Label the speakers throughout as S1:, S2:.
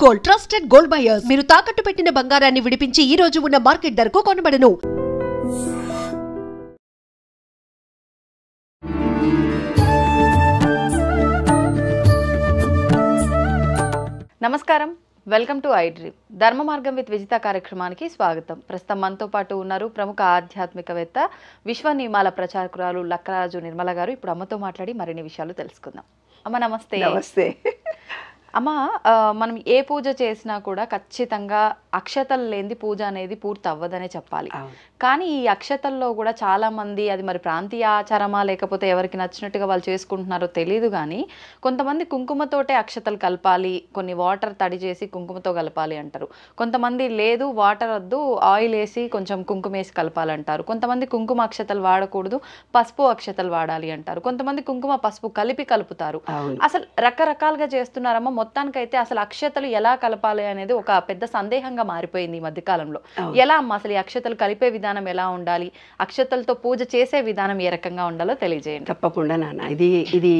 S1: Gold, trusted gold buyers. మీరు తాకట్టు పెట్టిన బంగారాన్ని విడిపించి ఈ రోజు ఉన్న మార్కెట్ ధరకు కొనబడను.
S2: నమస్కారం, వెల్కమ్ టు ఐ డ్రీమ్. ధర్మ మార్గం విత్ విజిత కార్యక్రమానికి స్వాగతం. ప్రస్తుతం మనతో పాటు ఉన్నారు ప్రముఖ ఆధ్యాత్మికవేత్త, విశ్వ నియమాల ప్రచారకురాలు లక్కరాజు నిర్మల గారు. ఇప్పుడు అమ్మతో మాట్లాడి మరిన్ని విషయాలు తెలుసుకుందాం. అమ్మ నమస్తే.
S3: నమస్తే
S2: అమ్మ, మనం ఏ పూజ చేసినా కూడా ఖచ్చితంగా అక్షతలు లేనిది పూజ అనేది పూర్తి అవ్వదనే చెప్పాలి. కానీ ఈ అక్షతల్లో కూడా చాలా మంది, అది మరి ప్రాంతీయ ఆచారమా లేకపోతే ఎవరికి నచ్చినట్టుగా వాళ్ళు చేసుకుంటున్నారో తెలియదు, కానీ కొంతమంది కుంకుమతోటే అక్షతలు కలపాలి, కొన్ని వాటర్ తడి చేసి కుంకుమతో కలపాలి అంటారు. కొంతమంది లేదు, వాటర్ వద్దు, ఆయిల్ వేసి కొంచెం కుంకుమ వేసి కలపాలంటారు. కొంతమంది కుంకుమ అక్షతలు వాడకూడదు, పసుపు అక్షతలు వాడాలి అంటారు. కొంతమంది కుంకుమ పసుపు కలిపి కలుపుతారు. అసలు రకరకాలుగా చేస్తున్నారమ్మా. మొత్తానికైతే అసలు అక్షతలు ఎలా కలపాలి అనేది ఒక పెద్ద సందేహంగా మారిపోయింది ఈ మధ్య కాలంలో. ఎలా అమ్మా అసలు ఈ అక్షతలు కలిపే విధానం ఎలా ఉండాలి, అక్షతలతో పూజ చేసే విధానం ఏ రకంగా ఉండాలో తెలియజేయండి.
S3: తప్పకుండా నాన్న, ఇది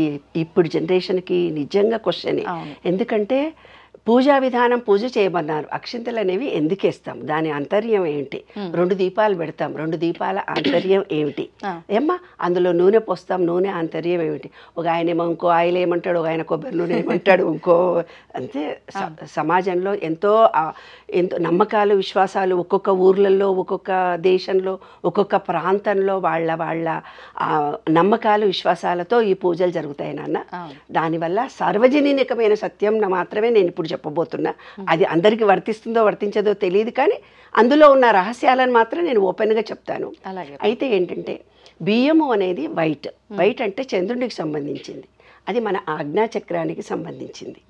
S3: ఇప్పుడు జనరేషన్కి నిజంగా క్వశ్చన్. ఎందుకంటే పూజా విధానం, పూజ చేయమన్నారు, అక్షింతలు అనేవి ఎందుకు వేస్తాం, దాని ఆంతర్యం ఏంటి, 2 దీపాలు పెడతాం, 2 దీపాల ఆంతర్యం ఏమిటి ఏమ్మా, అందులో నూనె పోస్తాం, నూనె ఆంతర్యం ఏమిటి, ఒక ఆయన ఏమో ఇంకో ఆయిల్ ఏమంటాడు, ఒక ఆయన కొబ్బరి నూనె ఏమంటాడు, ఇంకో అంతే. సమాజంలో ఎంతో నమ్మకాలు, విశ్వాసాలు ఒక్కొక్క ఊర్లలో, ఒక్కొక్క దేశంలో, ఒక్కొక్క ప్రాంతంలో వాళ్ళ నమ్మకాలు, విశ్వాసాలతో ఈ పూజలు జరుగుతాయి నాన్న. దానివల్ల సార్వజనీనికమైన సత్యం మాత్రమే నేను ఇప్పుడు చెప్పబోతున్నా. అది అందరికీ వర్తిస్తుందో వర్తించదో తెలియదు, కానీ అందులో ఉన్న రహస్యాలను మాత్రం నేను ఓపెన్గా చెప్తాను. అయితే ఏంటంటే, బియ్యము అనేది వైట్ అంటే చంద్రుడికి సంబంధించింది, అది మన ఆజ్ఞాచక్రానికి సంబంధించింది.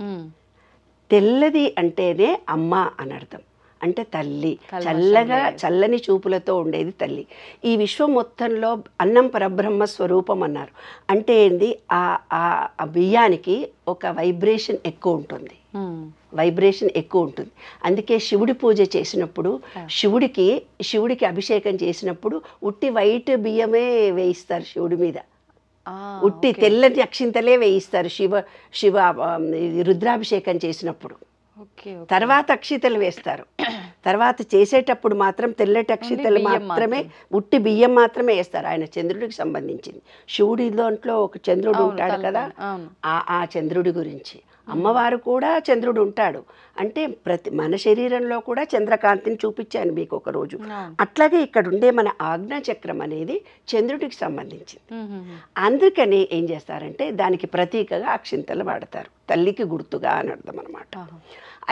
S3: తెల్లది అంటేనే అమ్మ అని అర్థం, అంటే తల్లి, చల్లని చూపులతో ఉండేది తల్లి. ఈ విశ్వం మొత్తంలో అన్నం పరబ్రహ్మ స్వరూపం అన్నారు. అంటే ఏంది, ఆ బియ్యానికి ఒక వైబ్రేషన్ ఎక్కువ ఉంటుంది, అందుకే శివుడి పూజ చేసినప్పుడు, శివుడికి అభిషేకం చేసినప్పుడు ఉట్టి వైట్ బియ్యమే వేయిస్తారు శివుడి మీద, ఉట్టి తెల్లటి అక్షింతలే వేయిస్తారు శివ రుద్రాభిషేకం చేసినప్పుడు. తర్వాత అక్షితలు వేస్తారు. తర్వాత చేసేటప్పుడు మాత్రం తెల్లటి అక్షితలు మాత్రమే, ఉట్టి బియ్యం మాత్రమే వేస్తారు. ఆయన చంద్రుడికి సంబంధించింది. శివుడి దాంట్లో ఒక చంద్రుడు ఉంటాడు కదా, ఆ చంద్రుడి గురించి. అమ్మవారు కూడా చంద్రుడు ఉంటాడు, అంటే మన శరీరంలో కూడా చంద్రకాంతిని చూపించాను మీకు ఒకరోజు. అట్లాగే ఇక్కడ ఉండే మన ఆజ్ఞాచక్రం అనేది చంద్రుడికి సంబంధించింది. అందుకని ఏం చేస్తారంటే దానికి ప్రతీకగా అక్షింతలు వాడతారు, తల్లికి గుర్తుగా అని అర్థం అనమాట.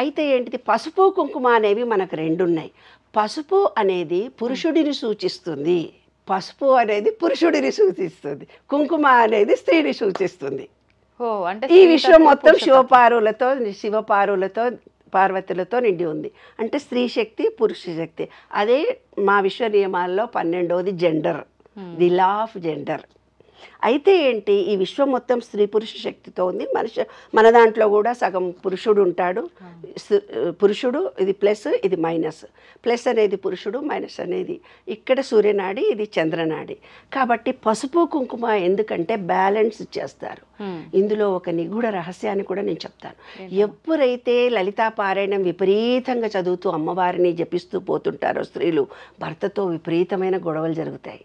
S3: అయితే ఏంటిది, పసుపు కుంకుమ అనేవి మనకు 2 ఉన్నాయి. పసుపు అనేది పురుషుడిని సూచిస్తుంది, కుంకుమ అనేది స్త్రీని సూచిస్తుంది. ఈ విశ్వం మొత్తం శివపార్వతులతో పార్వతులతో నిండి ఉంది, అంటే స్త్రీ శక్తి, పురుష శక్తి. అదే మా విశ్వ నియమాల్లో 12వది gender, the law of gender. అయితే ఏంటి, ఈ విశ్వం మొత్తం స్త్రీ పురుష శక్తితో ఉంది. మన దాంట్లో కూడా సగం పురుషుడు ఉంటాడు. పురుషుడు ఇది ప్లస్, ఇది మైనస్. ప్లస్ అనేది పురుషుడు, మైనస్ అనేది ఇక్కడ సూర్యనాడి, ఇది చంద్రనాడి. కాబట్టి పసుపు కుంకుమ ఎందుకంటే బ్యాలెన్స్ చేస్తారు. ఇందులో ఒక నిగూఢ రహస్యాన్ని కూడా నేను చెప్తాను. ఎప్పుడైతే లలితా పారాయణం విపరీతంగా చదువుతూ అమ్మవారిని జపిస్తూ పోతుంటారో స్త్రీలు, భర్తతో విపరీతమైన గొడవలు జరుగుతాయి.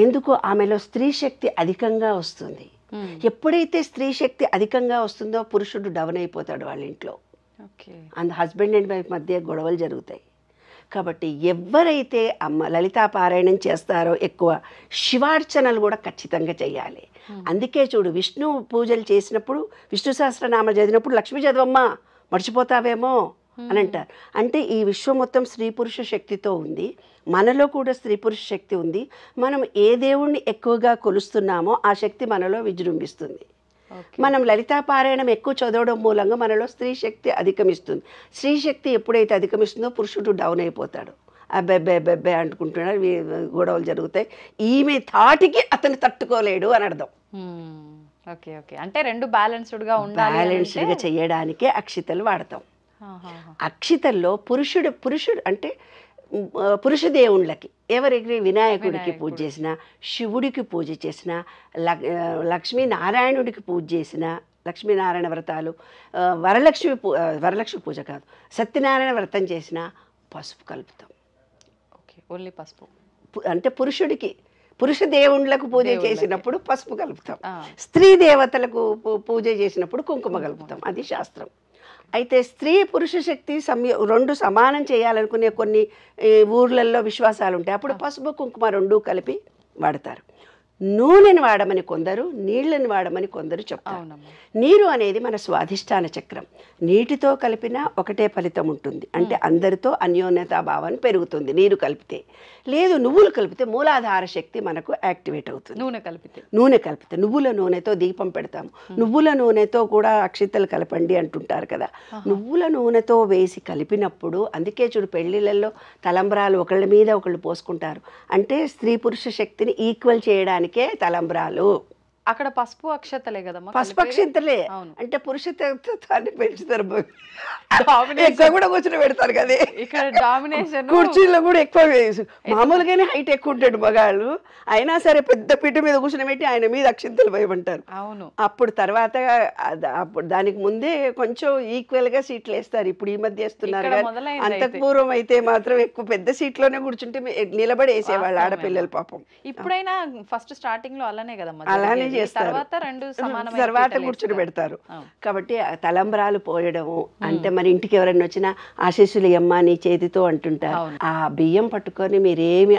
S3: ఎందుకు, ఆమెలో స్త్రీ శక్తి అధికంగా వస్తుంది. ఎప్పుడైతే స్త్రీ శక్తి అధికంగా వస్తుందో పురుషుడు డౌన్ అయిపోతాడు వాళ్ళ ఇంట్లో. హస్బెండ్ అండ్ వైఫ్ మధ్య గొడవలు జరుగుతాయి. కాబట్టి ఎవరైతే లలితా పారాయణం చేస్తారో ఎక్కువ శివార్చనలు కూడా ఖచ్చితంగా చేయాలి. అందుకే చూడు, విష్ణు పూజలు చేసినప్పుడు, విష్ణు సహస్రనామ చదివినప్పుడు లక్ష్మీ చదవమ్మా మర్చిపోతావేమో అని అంటారు. అంటే ఈ విశ్వం మొత్తం స్త్రీ పురుష శక్తితో ఉంది, మనలో కూడా స్త్రీ పురుష శక్తి ఉంది. మనం ఏ దేవుణ్ణి ఎక్కువగా కొలుస్తున్నామో ఆ శక్తి మనలో విజృంభిస్తుంది. మనం లలితా పారాయణం ఎక్కువ చదవడం మూలంగా మనలో స్త్రీ శక్తి అధిగమిస్తుంది. స్త్రీ శక్తి ఎప్పుడైతే అధిగమిస్తుందో పురుషుడు డౌన్ అయిపోతాడు, అబ్బెబ్బెబ్బెబ్బే అంటుకుంటున్నాడు, గొడవలు జరుగుతాయి. ఈమె తాటికి అతను తట్టుకోలేడు అని అర్థం.
S2: అంటే 2 బ్యాలెన్స్డ్గా ఉండాలి.
S3: బ్యాలెన్స్డ్గా చేయడానికే అక్షితలు వాడతాం. అక్షితల్లో పురుషుడు అంటే పురుష దేవుళ్ళకి, ఎవరికి వినాయకుడికి పూజ చేసినా, శివుడికి పూజ చేసినా, లక్ష్మీనారాయణుడికి పూజ చేసినా, లక్ష్మీనారాయణ వ్రతాలు, వరలక్ష్మి పూజ కాదు, సత్యనారాయణ వ్రతం చేసినా పసుపు కలుపుతాం.
S2: ఓకే, ఓన్లీ పసుపు.
S3: అంటే పురుష దేవుళ్ళకు పూజ చేసినప్పుడు పసుపు కలుపుతాం, స్త్రీ దేవతలకు పూజ చేసినప్పుడు కుంకుమ కలుపుతాం. అది శాస్త్రం. అయితే స్త్రీ పురుష శక్తి రెండు సమానం చేయాలనుకునే కొన్ని ఊర్లలో విశ్వాసాలు ఉంటాయి. అప్పుడు పసుపు కుంకుమ రెండు కలిపి వాడతారు. నూనెని వాడమని కొందరు, నీళ్ళని వాడమని కొందరు చెప్తారు. నీరు అనేది మన స్వాధిష్టాన చక్రం. నీటితో కలిపినా ఒకటే ఫలితం ఉంటుంది. అంటే అందరితో అన్యోన్యతాభావాన్ని పెరుగుతుంది నీరు కలిపితే. లేదు నువ్వులు కలిపితే మూలాధార శక్తి మనకు యాక్టివేట్ అవుతుంది. నూనె కలిపితే నువ్వుల నూనెతో దీపం పెడతాము. నువ్వుల నూనెతో కూడా అక్షింతలు కలపండి అంటుంటారు కదా. నువ్వుల నూనెతో వేసి కలిపినప్పుడు, అందుకే చూడు పెళ్లిళ్ళల్లో తలంబ్రాలు ఒకళ్ళ మీద ఒకళ్ళు పోసుకుంటారు. అంటే స్త్రీ పురుష శక్తిని ఈక్వల్ చేయడానికే తలంబ్రాలు.
S2: అక్కడ పసుపు అక్షతలే కదమ్మా,
S3: పసుపు అక్షింతలే. అంటే పురుషత్వాన్ని పెంచుతారు. ఎక్కువ కూడా కూర్చొని పెడతారు కదా,
S2: ఇక్కడ డామినేషన్.
S3: కుర్చీలో కూడా ఎక్కువ మామూలుగానే హైట్ ఎక్కువ ఉంటాడు మగాళ్ళు, అయినా సరే పెద్ద పీట మీద కూర్చొని పెట్టి ఆయన మీద అక్షింతలు వేయమంటారు.
S2: అవును.
S3: అప్పుడు తర్వాత అప్పుడు దానికి ముందే కొంచెం ఈక్వల్ గా సీట్లు వేస్తారు. ఇప్పుడు ఈ మధ్య వేస్తున్నారు. అంతకు పూర్వం అయితే మాత్రం ఎక్కువ పెద్ద సీట్లోనే కూర్చుంటే నిలబడి వేసేవాళ్ళు ఆడపిల్లలు పాపం.
S2: ఇప్పుడైనా ఫస్ట్ స్టార్టింగ్ లో అలానే కదమ్మా,
S3: అలానే చేస్తారు. తర్వాత కూర్చుని పెడతారు. కాబట్టి తలంబ్రాలు పోయడము అంటే మరి ఇంటికి ఎవరైనా వచ్చినా ఆశీస్సులు అమ్మ నీ చేతితో అంటుంటారు. ఆ బియ్యం పట్టుకొని మీరేమి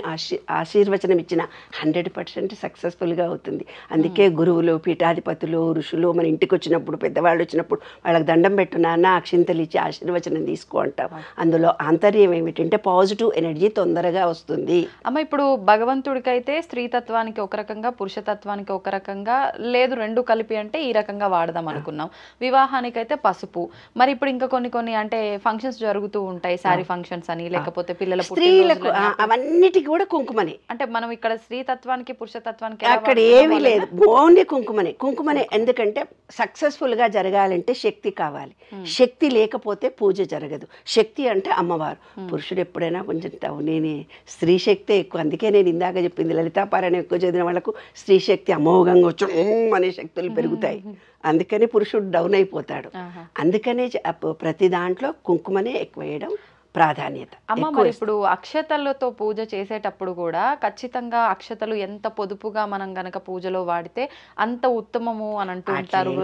S3: ఆశీర్వచనం ఇచ్చినా 100% సక్సెస్ఫుల్ గా అవుతుంది. అందుకే గురువులు, పీఠాధిపతులు, ఋషులు మన ఇంటికి వచ్చినప్పుడు, పెద్దవాళ్ళు వచ్చినప్పుడు వాళ్ళకి దండం పెట్టు నాన్న, అక్షింతలు ఇచ్చి ఆశీర్వచనం తీసుకో అంటాం. అందులో ఆంతర్యం ఏమిటంటే పాజిటివ్ ఎనర్జీ తొందరగా వస్తుంది.
S2: అమ్మ ఇప్పుడు భగవంతుడికైతే స్త్రీతత్వానికి ఒక రకంగా, పురుషతత్వానికి ఒక రకంగా, లేదు రెండు కలిపి అంటే ఈ రకంగా వాడదాం అనుకున్నాం. వివాహానికైతే పసుపు. మరి ఇప్పుడు ఇంకా కొన్ని అంటే ఫంక్షన్స్ జరుగుతూ ఉంటాయి, శారీ ఫంక్షన్స్ అని, లేకపోతే పిల్లల
S3: స్త్రీలకు అవన్నిటికి కూడా కుంకుమనే.
S2: అంటే మనం ఇక్కడ స్త్రీతత్వానికి పురుషతత్వానికి
S3: అక్కడ ఏమీ లేదు, ఓన్లీ కుంకుమనే. ఎందుకంటే సక్సెస్ఫుల్ గా జరగాలంటే శక్తి కావాలి. శక్తి లేకపోతే పూజ జరగదు. శక్తి అంటే అమ్మవారు. పురుషుడు ఎప్పుడైనా కొంచెం నేను స్త్రీ శక్తే ఎక్కువ. అందుకే నేను ఇందాక చెప్పింది, లలితాపారాయణ ఎక్కువ చదివిన వాళ్ళకు స్త్రీ శక్తి అమోఘంగా వచ్చి అనే శక్తులు పెరుగుతాయి. అందుకని పురుషుడు డౌన్ అయిపోతాడు. అందుకనే ప్రతి దాంట్లో కుంకుమనే ఎక్కువ వేయడం ప్రాధాన్యత.
S2: అమ్మ మరి ఇప్పుడు అక్షతలతో పూజ చేసేటప్పుడు కూడా ఖచ్చితంగా అక్షతలు ఎంత పొదుపుగా మనం గనక పూజలో వాడితే అంత ఉత్తమము అని అంటూ ఉంటారు.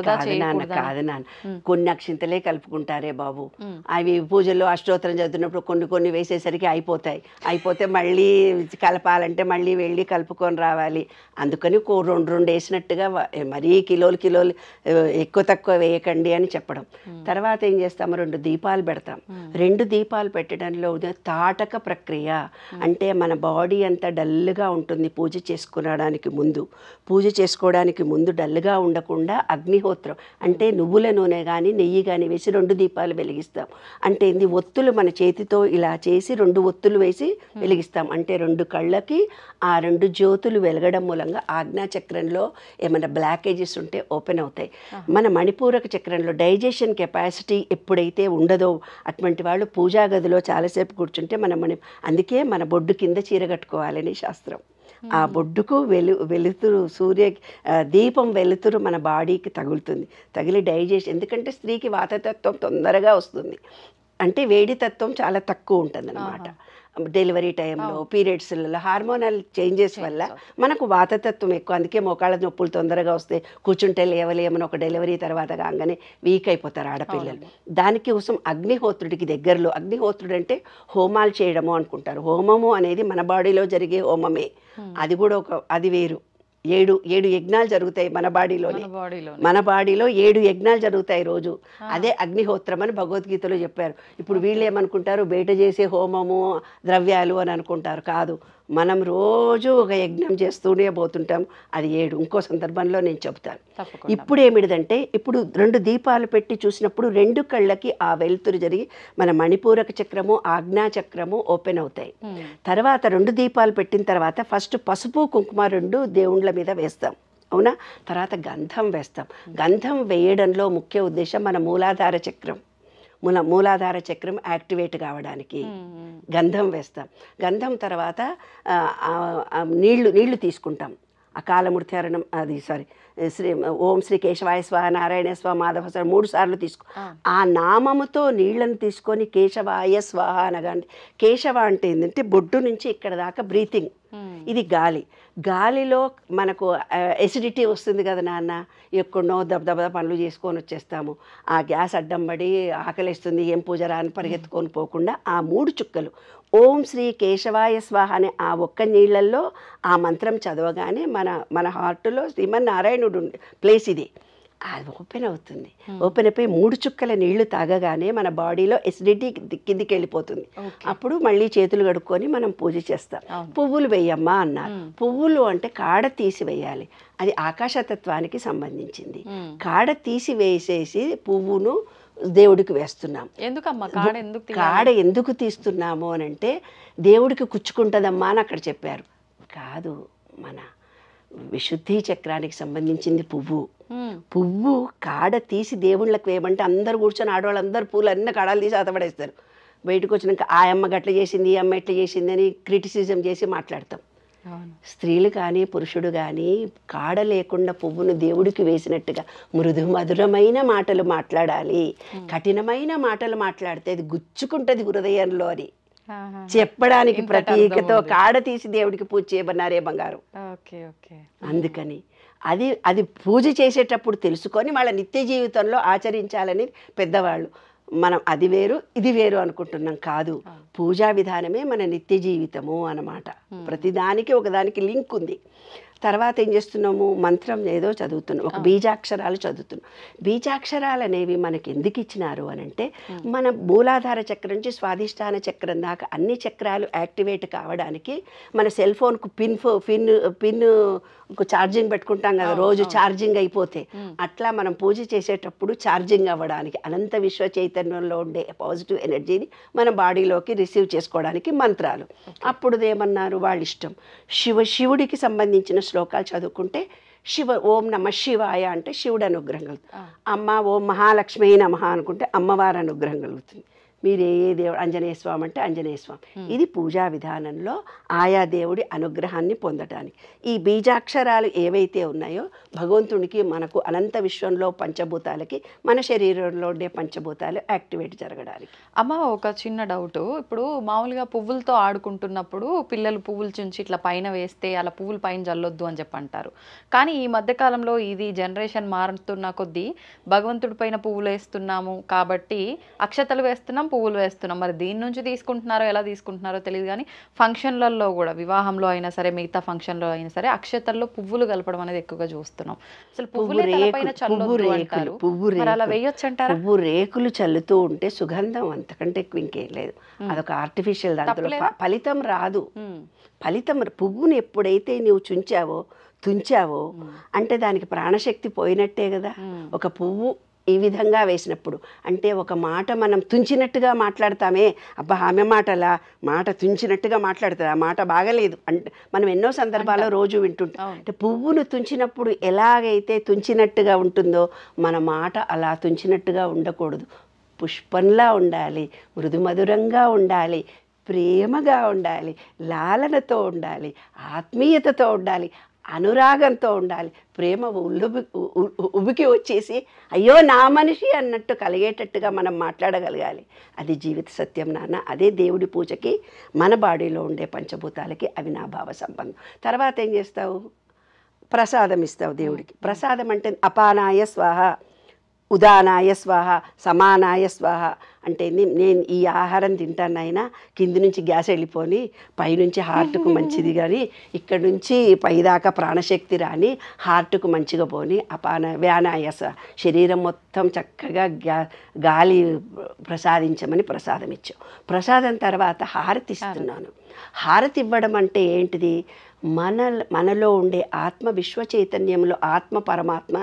S3: కాదు నాన్న, కొన్ని అక్షింతలే కలుపుకుంటారే బాబు. అవి పూజల్లో అష్టోత్తరం చదువుతున్నప్పుడు కొన్ని వేసేసరికి అయిపోతే మళ్ళీ కలపాలంటే మళ్ళీ వెళ్ళి కలుపుకొని రావాలి. అందుకని రెండు వేసినట్టుగా మరీ కిలోలు ఎక్కువ తక్కువ వేయకండి అని చెప్పడం. తర్వాత ఏం చేస్తాము, 2 దీపాలు పెడతాం. 2 దీపాలు పెట్టడంలో తాటక ప్రక్రియ. అంటే మన బాడీ అంతా డల్గా ఉంటుంది పూజ చేసుకోవడానికి ముందు డల్గా ఉండకుండా అగ్నిహోత్రం అంటే నువ్వుల నూనె కానీ నెయ్యి కానీ వేసి 2 దీపాలు వెలిగిస్తాం. అంటే ఇది ఒత్తులు మన చేతితో ఇలా చేసి 2 ఒత్తులు వేసి వెలిగిస్తాం. అంటే 2 కళ్ళకి ఆ 2 జ్యోతులు వెలగడం మూలంగా ఆజ్ఞాచక్రంలో ఏమైనా బ్లాకేజెస్ ఉంటే ఓపెన్ అవుతాయి. మన మణిపూరక చక్రంలో డైజెషన్ కెపాసిటీ ఎప్పుడైతే ఉండదో అటువంటి వాళ్ళు పూజా గదిలో చాలాసేపు కూర్చుంటే అందుకే మన బొడ్డు కింద చీర కట్టుకోవాలని శాస్త్రం. ఆ బొడ్డుకు వెలుతురు దీపం వెలుతురు మన బాడీకి తగిలి డైజెషన్. ఎందుకంటే స్త్రీకి వాతతత్వం తొందరగా వస్తుంది, అంటే వేడి తత్వం చాలా తక్కువ ఉంటుంది అన్నమాట. డెలివరీ టైంలో, పీరియడ్స్లలో హార్మోనల్ చేంజెస్ వల్ల మనకు వాతతత్వం ఎక్కువ. అందుకే మోకాళ్ళ నొప్పులు తొందరగా వస్తాయి, కూర్చుంటే లేవలేమని ఒక డెలివరీ తర్వాత కాగానే వీక్ అయిపోతారు ఆడపిల్లలు. దానికోసం అగ్నిహోత్రుడికి దగ్గరలో, అగ్నిహోత్రుడు అంటే హోమాలు చేయడము అనుకుంటారు. హోమము అనేది మన బాడీలో జరిగే హోమమే. అది కూడా అది వేరు. 7 యజ్ఞాలు జరుగుతాయి మన బాడీలో 7 యజ్ఞాలు జరుగుతాయి రోజు. అదే అగ్నిహోత్రం అని భగవద్గీతలో చెప్పారు. ఇప్పుడు వీళ్ళు ఏమనుకుంటారు, బయట చేసే హోమము ద్రవ్యాలు అని అనుకుంటారు. కాదు, మనం రోజు ఒక యజ్ఞం చేస్తూనే పోతుంటాం. అది 7. ఇంకో సందర్భంలో నేను చెబుతాను. ఇప్పుడు ఏమిటిదంటే, ఇప్పుడు 2 దీపాలు పెట్టి చూసినప్పుడు 2 కళ్ళకి ఆ వెలుతురు జరిగి మన మణిపూరక చక్రము, ఆజ్ఞా చక్రము ఓపెన్ అవుతాయి. తర్వాత 2 దీపాలు పెట్టిన తర్వాత ఫస్ట్ పసుపు కుంకుమ 2 దేవుళ్ళ మీద వేస్తాం, అవునా? తర్వాత గంధం వేస్తాం. గంధం వేయడంలో ముఖ్య ఉద్దేశం మన మూలాధార చక్రం యాక్టివేట్ కావడానికి గంధం వేస్తాం. గంధం తర్వాత నీళ్లు తీసుకుంటాం. అకాలమూర్తి హరణం అది సారీ శ్రీ ఓం శ్రీ కేశవాయ స్వాహ నారాయణ స్వాహ మాధవ స్వాహ 3 సార్లు తీసుకో. ఆ నామముతో నీళ్లను తీసుకొని కేశవాయ స్వాహ అనగానే, కేశవ అంటే ఏంటంటే బొడ్డు నుంచి ఇక్కడ దాకా బ్రీతింగ్, ఇది గాలి. గాలిలో మనకు ఎసిడిటీ వస్తుంది కదా నాన్న, ఎక్కడనో దబదబ పనులు చేసుకొని వచ్చేస్తాము, ఆ గ్యాస్ అడ్డం పడి ఆకలిస్తుంది ఏం పూజ రాని పరిగెత్తుకొని పోకుండా ఆ 3 చుక్కలు ఓం శ్రీ కేశవాయ స్వాహ అనే ఆ ఒక్క నీళ్ళల్లో ఆ మంత్రం చదవగానే మన హార్ట్లో శ్రీమన్నారాయణుడు ప్లేస్ ఇది, అది ఓపెన్ అవుతుంది. ఓపెన్ అయిపోయి 3 చుక్కల నీళ్లు తాగగానే మన బాడీలో ఎసిడిటీ కిందికి వెళ్ళిపోతుంది. అప్పుడు మళ్ళీ చేతులు కడుక్కొని మనం పూజ చేస్తాం. పువ్వులు వేయమ్మా అన్నారు. పువ్వులు అంటే కాడ తీసి వేయాలి, అది ఆకాశతత్వానికి సంబంధించింది. కాడ తీసి వేసేసి పువ్వును దేవుడికి వేస్తున్నాం.
S2: ఎందుకమ్మా
S3: కాడ ఎందుకు తీస్తున్నాము అని అంటే దేవుడికి కుచ్చుకుంటుందమ్మా అని అక్కడ చెప్పారు. కాదు, మన విశుద్ధి చక్రానికి సంబంధించింది పువ్వు. పువ్వు కాడ తీసి దేవుళ్ళకి వేయమంటే అందరు కూర్చొని ఆడవాళ్ళందరూ పూలు అన్ని కాడలు తీసి అతపడేస్తారు. బయటకు వచ్చినాక ఆ అమ్మ గట్ల చేసింది, ఈ అమ్మ ఎట్లా చేసింది అని క్రిటిసిజం చేసి మాట్లాడతాం. స్త్రీలు కానీ పురుషుడు కానీ కాడ లేకుండా పువ్వును దేవుడికి వేసినట్టుగా మృదు మధురమైన మాటలు మాట్లాడాలి. కఠినమైన మాటలు మాట్లాడితే అది గుచ్చుకుంటుంది హృదయంలో అని చెప్పడానికి ప్రతీకతో కాడ తీసి దేవుడికి పూజ చేయమన్నారే బంగారం. అందుకని అది పూజ చేసేటప్పుడు తెలుసుకొని వాళ్ళ నిత్య జీవితంలో ఆచరించాలని పెద్దవాళ్ళు. మనం అది వేరు ఇది వేరు అనుకుంటున్నాం, కాదు. పూజా విధానమే మన నిత్య జీవితము అన్నమాట. ప్రతిదానికి ఒకదానికి లింక్ ఉంది. తర్వాత ఏం చేస్తున్నాము, మంత్రం ఏదో చదువుతున్నాం, ఒక బీజాక్షరాలు చదువుతున్నాం. బీజాక్షరాలు అనేవి మనకి ఎందుకు ఇచ్చినారు అని అంటే, మన మూలాధార చక్రం నుంచి స్వాధిష్టాన చక్రం దాకా అన్ని చక్రాలు యాక్టివేట్ కావడానికి. మన సెల్ ఫోన్కు పిన్ ఛార్జింగ్ పెట్టుకుంటాం కదా రోజు, ఛార్జింగ్ అయిపోతే అట్లా మనం పూజ చేసేటప్పుడు ఛార్జింగ్ అవ్వడానికి అనంత విశ్వ చైతన్యంలో ఉండే పాజిటివ్ ఎనర్జీని మన బాడీలోకి రిసీవ్ చేసుకోవడానికి మంత్రాలు. అప్పుడు ఏమన్నారు, వాళ్ళ ఇష్టం. శివుడికి సంబంధించిన శ్లోకాలు చదువుకుంటే ఓం నమ శివాయ అంటే శివుడు అనుగ్రహం కలుగుతుంది. అమ్మ ఓం మహాలక్ష్మి నమః అనుకుంటే అమ్మవారి అనుగ్రహం కలుగుతుంది. మీరు ఏ దేవుడు, ఆంజనేయ స్వామి అంటే ఆంజనేయ స్వామి. ఇది పూజా విధానంలో ఆయా దేవుడి అనుగ్రహాన్ని పొందడానికి. ఈ బీజాక్షరాలు ఏవైతే ఉన్నాయో భగవంతునికి మనకు అనంత విశ్వంలో పంచభూతాలకి మన శరీరంలో ఉండే పంచభూతాలు యాక్టివేట్ జరగడానికి.
S2: అమ్మ ఒక చిన్న డౌట్, ఇప్పుడు మామూలుగా పువ్వులతో ఆడుకుంటున్నప్పుడు పిల్లలు పువ్వులు చుంచి ఇట్లా పైన వేస్తే అలా పువ్వులు పైన జల్లొద్దు అని చెప్పి అంటారు. కానీ ఈ మధ్యకాలంలో ఇది జనరేషన్ మారుతున్న కొద్దీ భగవంతుడి పైన పువ్వులు వేస్తున్నాము కాబట్టి అక్షతలు వేస్తున్నాం, పువ్వులు వేస్తున్నాం. మరి దీని నుంచి తీసుకుంటున్నారో ఎలా తీసుకుంటున్నారో తెలియదు, కానీ ఫంక్షన్లలో కూడా వివాహంలో అయినా సరే మిగతా ఫంక్షన్లో అయినా సరే అక్షతల్లో పువ్వులు కలపడం అనేది ఎక్కువగా చూస్తున్నాం. అసలు పువ్వు
S3: రేకులు చల్లుతూ ఉంటే సుగంధం అంతకంటే ఎక్కువ ఇంకేం లేదు. అదొక ఆర్టిఫిషియల్, దాంట్లో ఫలితం రాదు. ఫలితం పువ్వుని ఎప్పుడైతే నువ్వు తుంచావో అంటే దానికి ప్రాణశక్తి పోయినట్టే కదా. ఒక పువ్వు ఈ విధంగా వేసినప్పుడు అంటే ఒక మాట మనం తుంచినట్టుగా మాట్లాడతామే, అబ్బా ఆమె మాట తుంచినట్టుగా మాట్లాడుతుంది, ఆ మాట బాగలేదు అంటే మనం ఎన్నో సందర్భాల్లో రోజు వింటుంటాం. అంటే పువ్వును తుంచినప్పుడు ఎలాగైతే తుంచినట్టుగా ఉంటుందో మన మాట అలా తుంచినట్టుగా ఉండకూడదు. పుష్పంలా ఉండాలి, మృదుమధురంగా ఉండాలి, ప్రేమగా ఉండాలి, లాలనతో ఉండాలి, ఆత్మీయతతో ఉండాలి, అనురాగంతో ఉండాలి. ప్రేమ ఉబికి వచ్చేసి అయ్యో నా మనిషి అన్నట్టు కలిగేటట్టుగా మనం మాట్లాడగలగాలి. అది జీవిత సత్యం నాన్న. అదే దేవుడి పూజకి మన బాడీలో ఉండే పంచభూతాలకి అవినాభావ సంబంధం. తర్వాత ఏం చేస్తావు, ప్రసాదం ఇస్తావు దేవుడికి. ప్రసాదం అంటే అపానాయ స్వాహ, ఉదానాయ స్వాహ, సమానాయ స్వాహ అంటే నేను ఈ ఆహారం తింటానైనా కింది నుంచి గ్యాస్ వెళ్ళిపోని పైనుంచి హార్ట్కు మంచిది, కానీ ఇక్కడ నుంచి పైదాకా ప్రాణశక్తి రాని హార్ట్కు మంచిగా పోని వ్యానాయ శరీరం మొత్తం చక్కగా గాలి ప్రసాదించమని ప్రసాదం ఇచ్చావు. ప్రసాదం తర్వాత హారతి ఇస్తున్నాను. హారతి ఇవ్వడం అంటే ఏంటిది, మనలో ఉండే ఆత్మ విశ్వ చైతన్యంలో ఆత్మ పరమాత్మ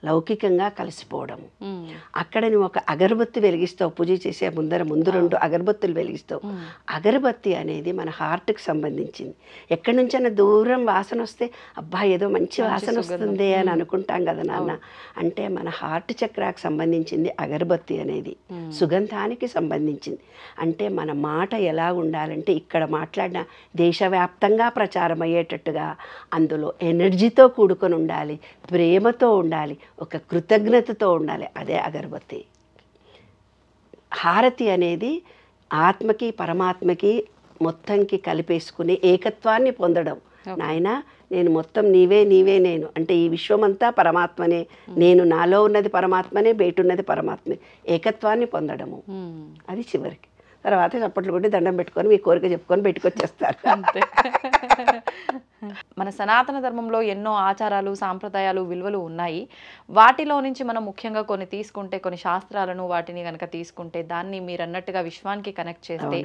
S3: లౌకికంగా కలిసిపోవడము. అక్కడ నువ్వు ఒక అగరబత్తి వెలిగిస్తావు, పూజ చేసే ముందు 2 అగరబత్తులు వెలిగిస్తావు. అగరబత్తి అనేది మన హార్ట్కి సంబంధించింది. ఎక్కడి నుంచైనా దూరం వాసన వస్తే అబ్బా ఏదో మంచి వాసన వస్తుంది అని అనుకుంటాం కదా నాన్న. అంటే మన హార్ట్ చక్రాకు సంబంధించింది అగరబత్తి అనేది, సుగంధానికి సంబంధించింది. అంటే మన మాట ఎలా ఉండాలంటే ఇక్కడ మాట్లాడిన దేశవ్యాప్తంగా ప్రచారం అయ్యేటట్టుగా అందులో ఎనర్జీతో కూడుకొని ఉండాలి, ప్రేమతో ఉండాలి, ఒక కృతజ్ఞతతో ఉండాలి. అదే అగరబత్తి. హారతి అనేది ఆత్మకి పరమాత్మకి మొత్తంకి కలిపేసుకుని ఏకత్వాన్ని పొందడం. నాయన నేను మొత్తం నీవే నీవే నేను అంటే ఈ విశ్వమంతా పరమాత్మనే, నేను నాలో ఉన్నది పరమాత్మనే, బయట ఉన్నది పరమాత్మే, ఏకత్వాన్ని పొందడము. అది చివరికి. తర్వాత చప్పట్లు కొట్టి దండం పెట్టుకొని మీ కోరిక చెప్పుకొని పెట్టుకొచ్చేస్తారు.
S2: అంతే. మన సనాతన ధర్మంలో ఎన్నో ఆచారాలు, సాంప్రదాయాలు, విలువలు ఉన్నాయి. వాటిలో నుంచి మనం ముఖ్యంగా కొన్ని తీసుకుంటే, కొన్ని శాస్త్రాలను వాటిని కనుక తీసుకుంటే, దాన్ని మీరు అన్నట్టుగా విశ్వానికి కనెక్ట్ చేస్తే,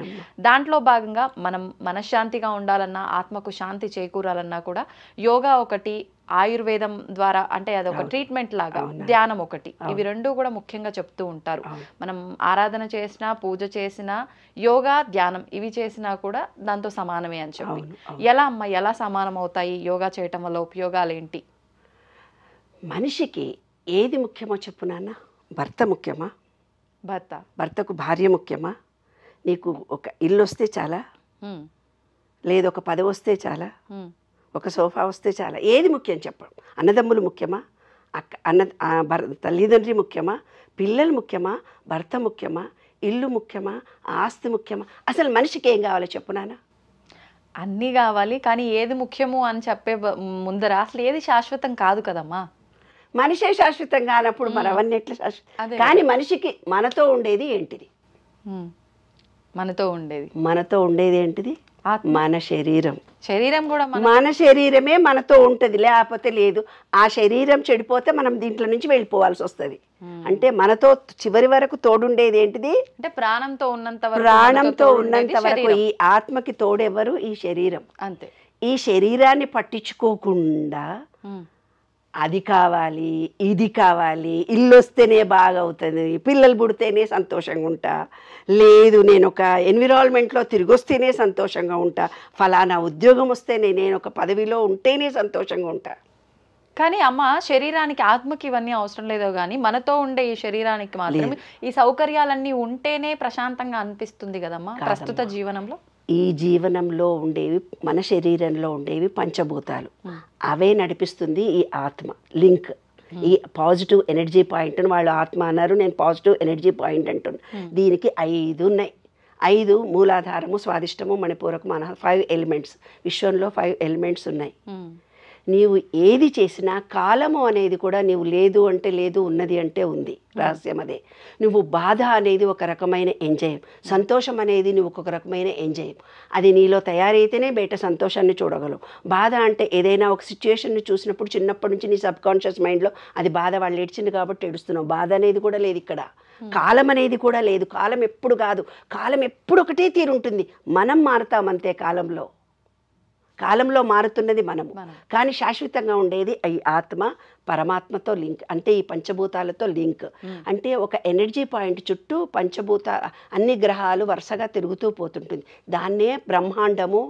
S2: దాంట్లో భాగంగా మనం మనశ్శాంతిగా ఉండాలన్నా, ఆత్మకు శాంతి చేకూరాలన్నా కూడా యోగా ఒకటి, ఆయుర్వేదం ద్వారా అంటే అదొక ట్రీట్మెంట్ లాగా, ధ్యానం ఒకటి, ఇవి 2 కూడా ముఖ్యంగా చెప్తూ ఉంటారు. మనం ఆరాధన చేసినా, పూజ చేసినా, యోగా ధ్యానం ఇవి చేసినా కూడా దాంతో సమానమే అని చెప్పి. ఎలా అమ్మా, ఎలా సమానం అవుతాయి? యోగా చేయటం వల్ల ఉపయోగాలు ఏంటి?
S3: మనిషికి ఏది ముఖ్యమో చెప్పు నాన్న. భర్త ముఖ్యమా? భర్తకు భార్య ముఖ్యమా? నీకు ఒక ఇల్లు వస్తే చాలా, లేదు ఒక పదవి వస్తే చాలా, ఒక సోఫా వస్తే చాలా, ఏది ముఖ్యం చెప్పడం? అన్నదమ్ములు ముఖ్యమా? తల్లిదండ్రి ముఖ్యమా? పిల్లలు ముఖ్యమా? భర్త ముఖ్యమా? ఇల్లు ముఖ్యమా? ఆస్తి ముఖ్యమా? అసలు మనిషికి ఏం కావాలో చెప్పు నాన్న.
S2: అన్నీ కావాలి, కానీ ఏది ముఖ్యము అని చెప్పే ముందర అసలు ఏది శాశ్వతం కాదు కదమ్మా.
S3: మనిషే శాశ్వతం కానప్పుడు మరి అవన్నీ ఎట్లా శాశ్వతం? కానీ మనిషికి మనతో ఉండేది ఏంటిది? మనతో ఉండేది ఏంటిది? మన శరీరం.
S2: శరీరం కూడా
S3: మన శరీరమే మనతో ఉంటుంది, లేకపోతే లేదు. ఆ శరీరం చెడిపోతే మనం దీంట్లో నుంచి వెళ్ళిపోవాల్సి వస్తుంది. అంటే మనతో చివరి వరకు తోడుండేది ఏంటిది?
S2: అంటే ప్రాణంతో ఉన్నంత
S3: వరకు ఈ ఆత్మకి తోడెవరు? ఈ శరీరం.
S2: అంతే.
S3: ఈ శరీరాన్ని పట్టించుకోకుండా అది కావాలి, ఇది కావాలి, ఇల్లు వస్తేనే బాగా అవుతుంది, పిల్లలు పుడితేనే సంతోషంగా ఉంటా, లేదు నేను ఒక ఎన్విరాన్మెంట్లో తిరిగి వస్తేనే సంతోషంగా ఉంటా, ఫలానా ఉద్యోగం వస్తేనే, నేను ఒక పదవిలో ఉంటేనే సంతోషంగా ఉంటా.
S2: కానీ అమ్మ, శరీరానికి ఆత్మకి ఇవన్నీ అవసరం లేదో కానీ మనతో ఉండే ఈ శరీరానికి మాత్రమే ఈ సౌకర్యాలన్నీ ఉంటేనే ప్రశాంతంగా అనిపిస్తుంది కదమ్మా ప్రస్తుత జీవనంలో.
S3: ఈ జీవనంలో ఉండేవి, మన శరీరంలో ఉండేవి పంచభూతాలు, అవే నడిపిస్తుంది ఈ ఆత్మ. లింక్ ఈ పాజిటివ్ ఎనర్జీ పాయింట్ అని వాళ్ళు ఆత్మ అన్నారు, నేను పాజిటివ్ ఎనర్జీ పాయింట్ అంటున్నాను. దీనికి 5 ఉన్నాయి. 5 మూలాధారము, స్వాదిష్టము, మణిపూరకము, 5 ఎలిమెంట్స్. విశ్వంలో 5 ఎలిమెంట్స్ ఉన్నాయి. నీవు ఏది చేసినా కాలము అనేది కూడా నీవు లేదు అంటే లేదు, ఉన్నది అంటే ఉంది. రహస్యం అదే. నువ్వు బాధ అనేది ఒక రకమైన ఎంజాయం, సంతోషం అనేది నువ్వు ఒక రకమైన ఎంజాయం. అది నీలో తయారైతేనే బయట సంతోషాన్ని చూడగలవు. బాధ అంటే ఏదైనా ఒక సిచ్యువేషన్ని చూసినప్పుడు చిన్నప్పటి నుంచి నీ సబ్ కాన్షియస్ మైండ్లో అది బాధ, వాళ్ళు ఏడ్చింది కాబట్టి ఏడుస్తున్నావు. బాధ అనేది కూడా లేదు ఇక్కడ. కాలం అనేది కూడా లేదు. కాలం ఎప్పుడు కాదు, కాలం ఎప్పుడు ఒకటే తీరుంటుంది. మనం మారుతామంతే. కాలంలో మారుతున్నది మనము, కానీ శాశ్వతంగా ఉండేది ఈ ఆత్మ పరమాత్మతో లింక్. అంటే ఈ పంచభూతాలతో లింక్. అంటే ఒక ఎనర్జీ పాయింట్ చుట్టూ పంచభూత అన్ని గ్రహాలు వరుసగా తిరుగుతూ పోతుంటుంది. దాన్నే బ్రహ్మాండము,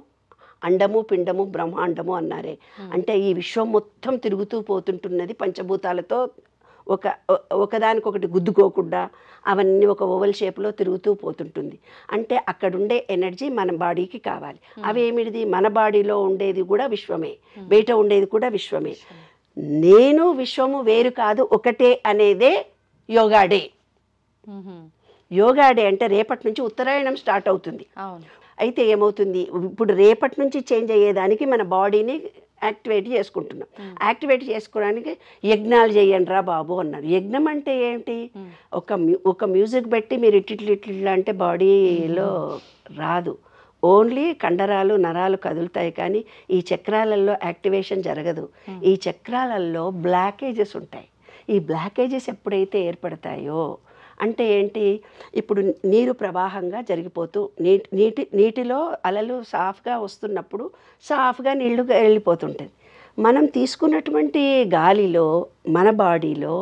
S3: అండము పిండము బ్రహ్మాండము అన్నారే. అంటే ఈ విశ్వం మొత్తం తిరుగుతూ పోతుంటున్నది పంచభూతాలతో, ఒకదానికొకటి గుద్దుకోకుండా అవన్నీ ఒక ఓవల్ షేప్లో తిరుగుతూ పోతుంటుంది. అంటే అక్కడుండే ఎనర్జీ మన బాడీకి కావాలి. అవేమిటిది? మన బాడీలో ఉండేది కూడా విశ్వమే, బయట ఉండేది కూడా విశ్వమే. నేను విశ్వము వేరు కాదు, ఒకటే అనేదే యోగా డే. యోగా డే అంటే రేపటి నుంచి ఉత్తరాయణం స్టార్ట్ అవుతుంది. అయితే ఏమవుతుంది, ఇప్పుడు రేపటి నుంచి చేంజ్ అయ్యేదానికి మన బాడీని యాక్టివేట్ చేసుకుంటున్నాం. యాక్టివేట్ చేసుకోవడానికి యజ్ఞాలు చేయండి రా బాబు అన్నారు. యజ్ఞం అంటే ఏంటి? ఒక మ్యూజిక్ పెట్టి మీరు ఇట్లా అంటే బాడీలో రాదు. ఓన్లీ కండరాలు నరాలు కదులుతాయి, కానీ ఈ చక్రాలలో యాక్టివేషన్ జరగదు. ఈ చక్రాలలో బ్లాకేజెస్ ఉంటాయి. ఈ బ్లాకేజెస్ ఎప్పుడైతే ఏర్పడతాయో అంటే ఏంటి, ఇప్పుడు నీరు ప్రవాహంగా జరిగిపోతూ నీటిలో అలలు సాఫ్గా వస్తున్నప్పుడు సాఫ్గా నీళ్లు వెళ్ళిపోతుంటుంది. మనం తీసుకున్నటువంటి గాలిలో మన బాడీలో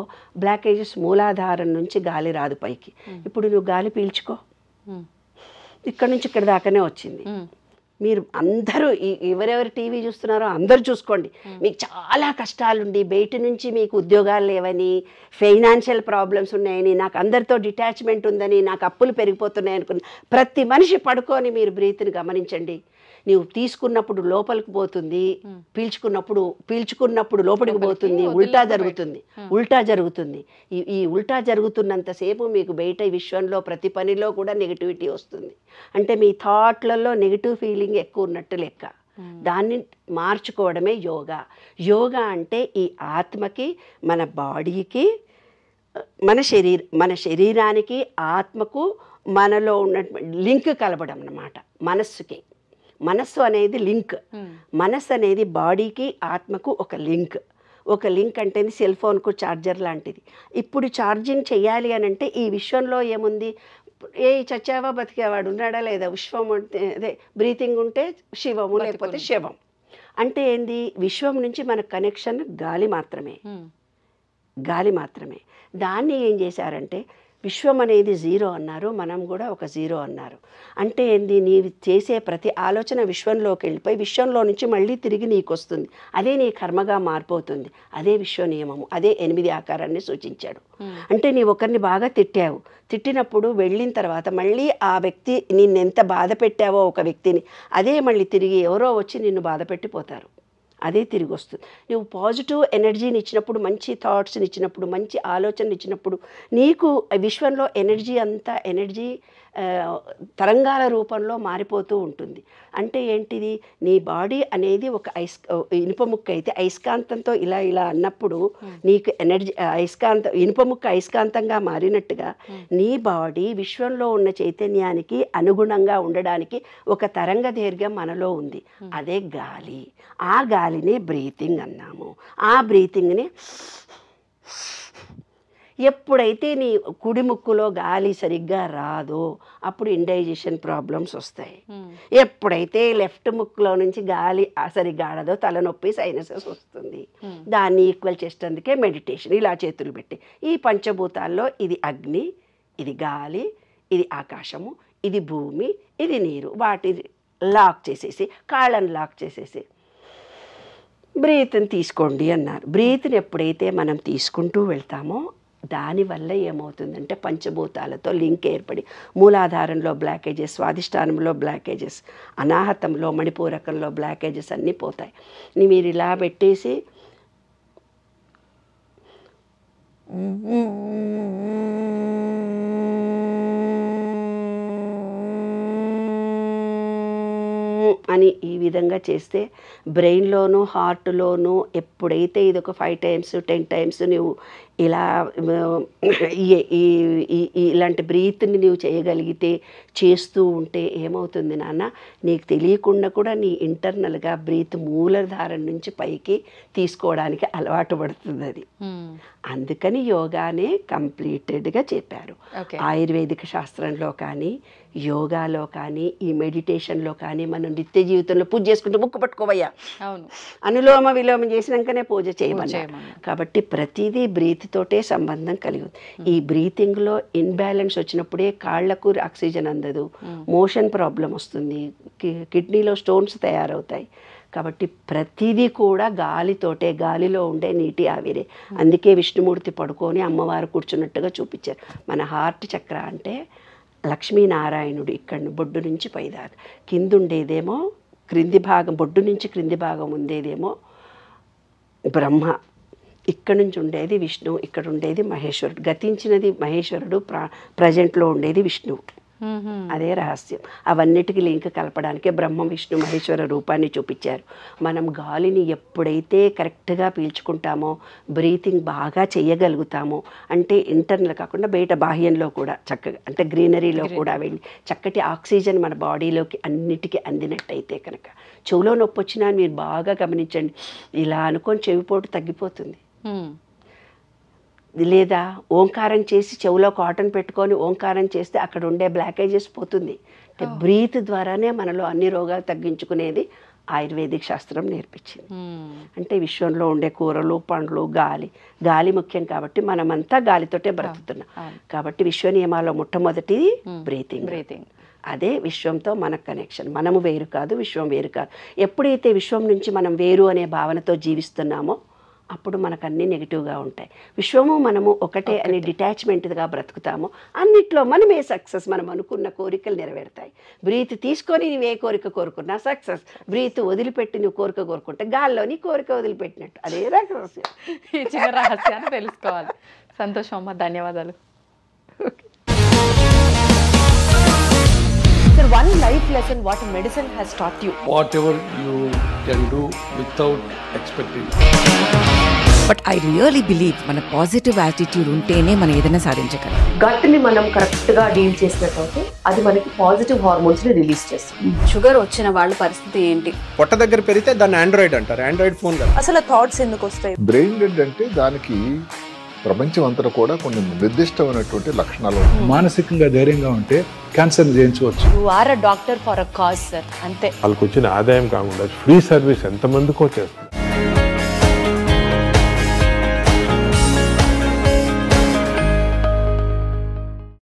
S3: బ్లాకేజెస్ మూలాధారం నుంచి గాలి రాదు పైకి. ఇప్పుడు నువ్వు గాలి పీల్చుకో, ఇక్కడ నుంచి ఇక్కడ దాకానే వచ్చింది. మీరు అందరూ ఎవరెవరు టీవీ చూస్తున్నారో అందరూ చూసుకోండి. మీకు చాలా కష్టాలుండి బయట నుంచి మీకు ఉద్యోగాలు లేవని, ఫైనాన్షియల్ ప్రాబ్లమ్స్ ఉన్నాయని, నాకు అందరితో డిటాచ్మెంట్ ఉందని, నాకు అప్పులు పెరిగిపోతున్నాయి అనుకుని ప్రతి మనిషి పడుకొని మీరు బ్రీత్ని గమనించండి. నీవు తీసుకున్నప్పుడు లోపలికి పోతుంది, పీల్చుకున్నప్పుడు లోపలికి పోతుంది, ఉల్టా జరుగుతుంది. ఈ ఉల్టా జరుగుతున్నంతసేపు మీకు బయట విశ్వంలో ప్రతి పనిలో కూడా నెగిటివిటీ వస్తుంది. అంటే మీ థాట్లలో నెగిటివ్ ఫీలింగ్ ఎక్కువ ఉన్నట్టు లెక్క. దాన్ని మార్చుకోవడమే యోగా. యోగా అంటే ఈ ఆత్మకి, మన బాడీకి, మన శరీరానికి, ఆత్మకు మనలో ఉన్న లింక్ కలపడం అన్నమాట. మనస్సు అనేది లింక్. మనస్సు అనేది బాడీకి, ఆత్మకు ఒక లింక్ అంటే సెల్ ఫోన్కు ఛార్జర్ లాంటిది. ఇప్పుడు ఛార్జింగ్ చేయాలి అని అంటే ఈ విశ్వంలో ఏముంది? చచ్చావా బతికేవాడు ఉన్నాడా లేదా? విశ్వం అదే బ్రీతింగ్ ఉంటే శివము, లేకపోతే శవం. అంటే ఏంది? విశ్వం నుంచి మన కనెక్షన్ గాలి మాత్రమే. దాన్ని ఏం చేశారంటే విశ్వం అనేది జీరో అన్నారు, మనం కూడా ఒక జీరో అన్నారు. అంటే ఏంది? నీవు చేసే ప్రతి ఆలోచన విశ్వంలోకి వెళ్ళిపోయి విశ్వంలో నుంచి మళ్ళీ తిరిగి నీకు వస్తుంది. అదే నీ కర్మగా మారిపోతుంది. అదే విశ్వ నియమము. అదే 8 ఆకారాన్ని సూచించాడు. అంటే నీ ఒకరిని బాగా తిట్టినప్పుడు వెళ్ళిన తర్వాత మళ్ళీ ఆ వ్యక్తి నిన్నెంత బాధ పెట్టావో ఒక వ్యక్తిని, అదే మళ్ళీ తిరిగి ఎవరో వచ్చి నిన్ను బాధ పెట్టిపోతారు. అదే తిరిగి వస్తుంది. నువ్వు పాజిటివ్ ఎనర్జీని ఇచ్చినప్పుడు, మంచి థాట్స్ని ఇచ్చినప్పుడు, మంచి ఆలోచనలు ఇచ్చినప్పుడు నీకు విశ్వంలో ఎనర్జీ తరంగాల రూపంలో మారిపోతూ ఉంటుంది. అంటే ఏంటిది? నీ బాడీ అనేది ఒక ఇనుప ముక్క అయితే అయస్కాంతంతో ఇలా అన్నప్పుడు నీకు ఎనర్జీ ఇనుప ముక్క అయస్కాంతంగా మారినట్టుగా నీ బాడీ విశ్వంలో ఉన్న చైతన్యానికి అనుగుణంగా ఉండడానికి ఒక తరంగ దీర్ఘం మనలో ఉంది. అదే గాలి. ఆ గాలిని బ్రీతింగ్ అన్నాము. ఆ బ్రీతింగ్ని ఎప్పుడైతే నీ కుడి ముక్కులో గాలి సరిగ్గా రాదో అప్పుడు ఇండైజెషన్ ప్రాబ్లమ్స్ వస్తాయి. ఎప్పుడైతే లెఫ్ట్ ముక్కులో నుంచి గాలి సరిగ్గా ఆడదో తలనొప్పి, సైనసెస్ వస్తుంది. దాన్ని ఈక్వల్ చేసేందుకే మెడిటేషన్. ఇలా చేతులు పెట్టి ఈ పంచభూతాల్లో ఇది అగ్ని, ఇది గాలి, ఇది ఆకాశము, ఇది భూమి, ఇది నీరు, వాటి లాక్ చేసేసి, కాళ్ళని లాక్ చేసేసి బ్రీత్ని తీసుకోండి అన్నారు. బ్రీత్ని ఎప్పుడైతే మనం తీసుకుంటూ వెళ్తామో దానివల్ల ఏమవుతుందంటే పంచభూతాలతో లింక్ ఏర్పడి మూలాధారంలో బ్లాకేజెస్, స్వాధిష్టానంలో బ్లాకేజెస్, అనాహతంలో, మణిపూరకంలో బ్లాకేజెస్ అన్నీ పోతాయి. మీరు ఇలా పెట్టేసి అని ఈ విధంగా చేస్తే బ్రెయిన్లోనూ హార్ట్లోనూ ఎప్పుడైతే ఇది ఒక 5 times 10 times నువ్వు ఇలా ఇలాంటి బ్రీత్ని నువ్వు చేయగలిగితే, చేస్తూ ఉంటే ఏమవుతుంది నాన్న, నీకు తెలియకుండా కూడా నీ ఇంటర్నల్గా బ్రీత్ మూలధారం నుంచి పైకి తీసుకోవడానికి అలవాటు పడుతుంది అది. అందుకని యోగానే కంప్లీటెడ్గా చెప్పారు. ఆయుర్వేదిక శాస్త్రంలో కానీ, యోగాలో కానీ, ఈ మెడిటేషన్లో కానీ మనం నిత్య జీవితంలో పూజ చేసుకుంటూ ముక్కు పట్టుకోవయ్యా, అనులోమ విలోమ చేసినాకనే పూజ చేయమన్నారు. కాబట్టి ప్రతిదీ బ్రీత్ తోటే సంబంధం కలిగి ఉంది. ఈ బ్రీతింగ్లో ఇన్బ్యాలెన్స్ వచ్చినప్పుడే కాళ్లకు ఆక్సిజన్ అందదు, మోషన్ ప్రాబ్లం వస్తుంది, కిడ్నీలో స్టోన్స్ తయారవుతాయి. కాబట్టి ప్రతిదీ కూడా గాలితోటే, గాలిలో ఉండే నీటి ఆవిరే. అందుకే విష్ణుమూర్తి పడుకొని అమ్మవారు కూర్చున్నట్టుగా చూపించారు. మన హార్ట్ చక్ర అంటే లక్ష్మీనారాయణుడు ఇక్కడ బొడ్డు నుంచి పైదాకా, కింద ఉండేదేమో క్రింది భాగం, బొడ్డు నుంచి క్రింది భాగం ఉండేదేమో బ్రహ్మ, ఇక్కడ నుంచి ఉండేది విష్ణువు, ఇక్కడ ఉండేది మహేశ్వరుడు. గతించినది మహేశ్వరుడు, ప్రజెంట్లో ఉండేది విష్ణువు. అదే రహస్యం. అవన్నిటికీ లింక్ కలపడానికే బ్రహ్మ విష్ణు మహేశ్వర రూపాన్ని చూపించారు. మనం గాలిని ఎప్పుడైతే కరెక్ట్గా పీల్చుకుంటామో, బ్రీతింగ్ బాగా చేయగలుగుతామో, అంటే ఇంటర్నల్ కాకుండా బయట బాహ్యంలో కూడా చక్కగా, అంటే గ్రీనరీలో కూడా వెళ్ళి చక్కటి ఆక్సిజన్ మన బాడీలోకి అన్నిటికీ అందినట్టయితే కనుక, చెవిలో నొప్పి వచ్చినా మీరు బాగా గమనించండి, ఇలా అనుకొని చెవిపోటు తగ్గిపోతుంది. లేదా ఓంకారం చేసి చెవిలో కాటన్ పెట్టుకొని ఓంకారం చేస్తే అక్కడ ఉండే బ్లాకేజెస్ పోతుంది. బ్రీత్ ద్వారానే మనలో అన్ని రోగాలు తగ్గించుకునేది ఆయుర్వేదిక్ శాస్త్రం నేర్పించింది. అంటే విశ్వంలో ఉండే కూరలు, పండ్లు, గాలి ముఖ్యం కాబట్టి మనమంతా గాలితోటే బ్రతుకుతున్నాం. కాబట్టి విశ్వ నియమాల్లో మొట్టమొదటిది బ్రీతింగ్. అదే విశ్వంతో మన కనెక్షన్. మనము వేరు కాదు, విశ్వం వేరు కాదు. ఎప్పుడైతే విశ్వం నుంచి మనం వేరు అనే భావనతో జీవిస్తున్నామో అప్పుడు మనకు అన్నీ నెగిటివ్గా ఉంటాయి. విశ్వము మనము ఒకటే అని డిటాచ్మెంట్గా బ్రతుకుతాము. అన్నిట్లో మనమే సక్సెస్. మనం అనుకున్న కోరికలు నెరవేరుతాయి. బ్రీత్ తీసుకొని నువ్వు ఏ కోరిక కోరుకున్నా సక్సెస్. బ్రీత్ వదిలిపెట్టి నువ్వు కోరిక కోరుకుంటే గాల్లో నీ కోరిక వదిలిపెట్టినట్టు. అదే రహస్యం.
S2: ఈ చిన్న రహస్యాన్ని తెలుసుకోవాలి. సంతోషం అమ్మ, ధన్యవాదాలు.
S4: Sir, one life lesson what medicine has taught you.
S5: Whatever you can do without expecting.
S6: But I really believe మన పాజిటివ్ యాటిట్యూడ్ ఉంటేనే మనం ఏదైనా సాధించగలం.
S4: గట్ని మనం కరెక్ట్గా డీల్ చేసినట్లయితే అది మనకి పాజిటివ్ హార్మోన్స్ని రిలీజ్ చేస్తుంది.
S7: షుగర్ వచ్చిన వాళ్ళ పరిస్థితి ఏంటి?
S8: పొట్ట దగ్గర పెరిగితే దాన్ని ఆండ్రాయిడ్ అంటారు. ఆండ్రాయిడ్ ఫోన్ కదా.
S4: అసలు థాట్స్ ఎందుకు వస్తాయి?
S9: బ్రెయిన్ డెడ్ అంటే దానికి ప్రపంచం అంతా కూడా కొన్ని నిర్దిష్టమైనటువంటి లక్షణాలు ఉన్నాయి.
S5: మానసికంగా ధైర్యంగా ఉంటే క్యాన్సర్ జయించవచ్చు.
S4: You are a doctor for a cause sir, అంతే.
S10: వాళ్ళకి వచ్చిన ఆదాయం కాకుండా ఫ్రీ సర్వీస్ ఎంతమందికో చేస్తుంది.